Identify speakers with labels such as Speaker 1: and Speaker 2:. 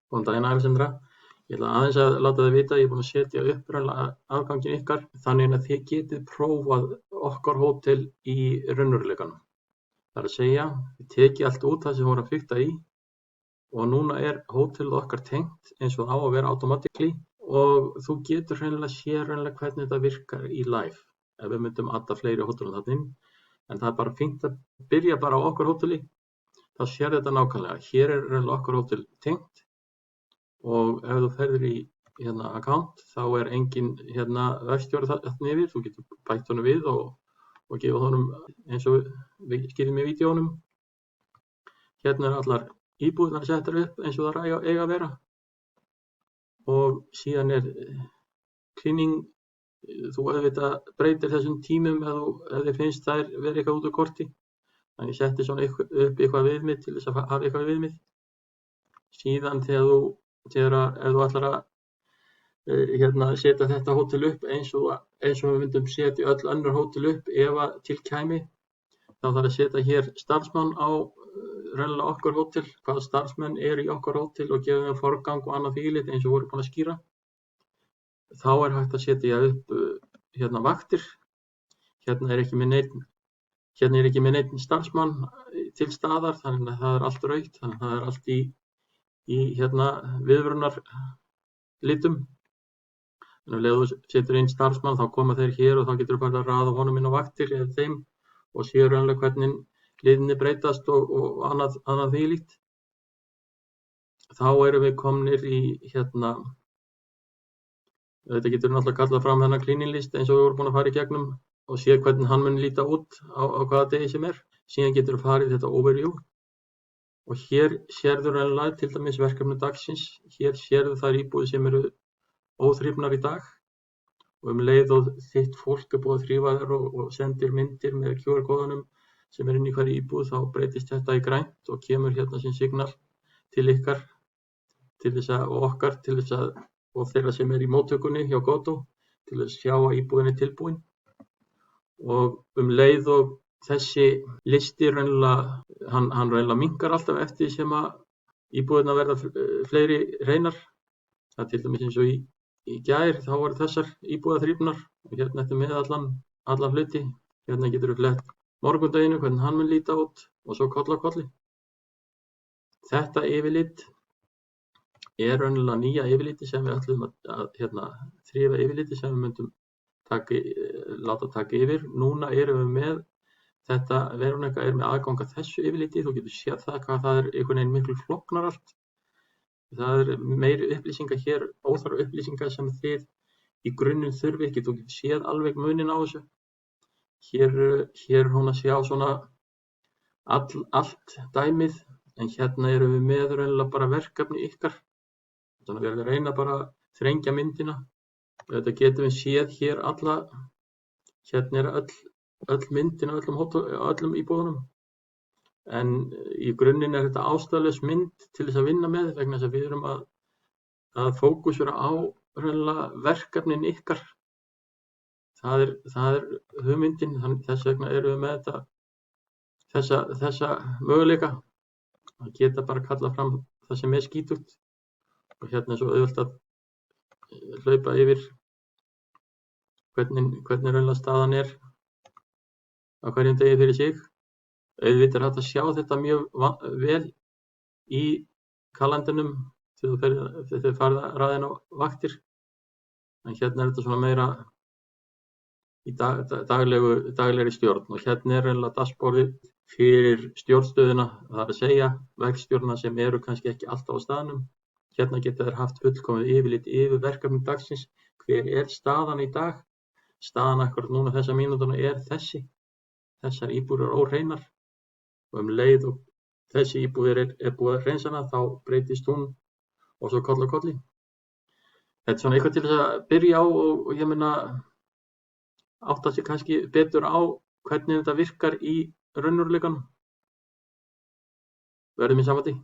Speaker 1: Góðan daginn, Alexandra. Ég ætla aðeins að láta þið vita að ég er búinn að setja upprunalega afganginn ykkar þannig að þið getið prófað okkar hótel í raunveruleikanum. Það er að segja, þið tekið allt út það sem voru að fikta í og núna er hótelið okkar tengt eins og það á að vera automatically og þú getur hreinlega séð hvernig þetta virkar í live ef við myndum adda fleiri hótelum þarna inn. En það er bara fínt að byrja bara á okkar hóteli, þá sér þetta nákvæmlega. Hér er hreinlega okkar hótel tengt. Og ef þú ferðir í account þá er engin verkstjóri þarna yfir, þú getur bætt honum við og gefa honum eins og við skýrðum í vídeónum. Hérna er allar íbúðirnar settar upp eins og það eiga að vera og síðan er cleaning, þú auðvitað breytir þessum tímum ef þið finnst þær vera eitthvað út úr korti. Þannig ég setti svona upp eitthvað viðmið til þess að hafa eitthvað viðmið. Síðan ef þú ætlar að setja þetta hótel upp eins og við myndum setja öll önnur hótel upp ef að til kæmi, þá þarf að setja hér starfsmann á raunverulega okkar hótel, hvaða starfsmenn eru í okkar hótel og gefa þeim forgang og annað þvílíkt eins og voru búin að skýra. Þá er hægt að setja upp vaktir. Hérna er ekki með neinn starfsmann til staðar, þannig að það er allt rautt, þannig að það er allt í viðvörunar litum. En ef þú setur inn starfsmann þá koma þeir hér og þá getur þú bara að raða honum inn á vaktir eða þeim og séu raunlega hvernig liðinni breytast og annað þvílíkt. Þá erum við komnir í þetta getur náttúrulega kallað fram þennan cleaning list eins og við vorum búin að fara í gegnum og séð hvernig hann mun líta út á hvaða degi sem er. Síðan getur þú farið þetta overview. Og hér sérðu raunlega til dæmis verkefni dagsins, hér sérðu þær íbúðir sem eru óþrifnar í dag og leið og þitt fólk er búið að þrífa þær og sendir myndir með QR-kóðunum sem er inn í hverju íbúð, þá breytist þetta í grænt og kemur sem signal til ykkar og okkar og þeirra sem er í móttökunni hjá Godó til að sjá að íbúðin er tilbúin. Og leið og þessi listi raunlega, hann raunlega minnkar alltaf eftir sem að íbúðirnar verða fleiri hreinar. Það er til dæmis eins og í gær, þá voru þessar íbúðar þrifnar og ertu með alla hluti. Hérna getur þú flett morgundaginu, hvernig hann mun líta út og svo koll á kolli. Þetta yfirlit er raunlega nýja yfirliti sem við ætlum að þrifa yfirliti sem við myndum láta taka yfir. Núna erum við með þetta veruleika er með aðgang að þessu yfirliti, þú getur séð það hvað það er einhvern veginn miklu flóknar allt. Það er meiri upplýsingar hér, óþarfa upplýsingar sem þið í grunninn þurfi ekki, þú getur séð alveg munin á þessu. Hér er hún að sjá svona allt dæmið, en hérna erum við með raunlega bara verkefni ykkar. Þannig að við erum að reyna bara að þrengja myndina. Þetta getum við séð hér alla, hérna er öll myndin á öllum íbúðunum. En í grunninn er þetta ástæðulaus mynd til þess að vinna með vegna þess að við erum að fókusera á verkefnin ykkar. Það er hugmyndin, þess vegna erum við með þessa möguleika að geta bara kalla fram það sem er skítugt og hérna er svo auðvelt að hlaupa yfir hvernig raunlega staðan er á hverjum degi fyrir sig. Auðvitað er hægt að sjá þetta mjög vel í kalendinum þegar þið farið að raða inn á vaktir. En hérna er þetta svona meira í daglegri stjórn og hérna er raunlega dashboardið fyrir stjórnstöðuna, það er að segja verkstjórna sem eru kannski ekki alltaf á staðnum. Hérna geta þær haft fullkomið yfirlit yfir verkefni dagsins, hver er staðan í dag. Staðan akkurat núna þessa mínútuna er þessar íbúðir eru óhreinar og leið og þessi íbúðir er búið að hreinsa hana, þá breytist hún og svo koll á kolli. Þetta er svona eitthvað til þess að byrja á og ég meina átta sig kannski betur á hvernig þetta virkar í raunveruleikanum. Verðum í sambandi.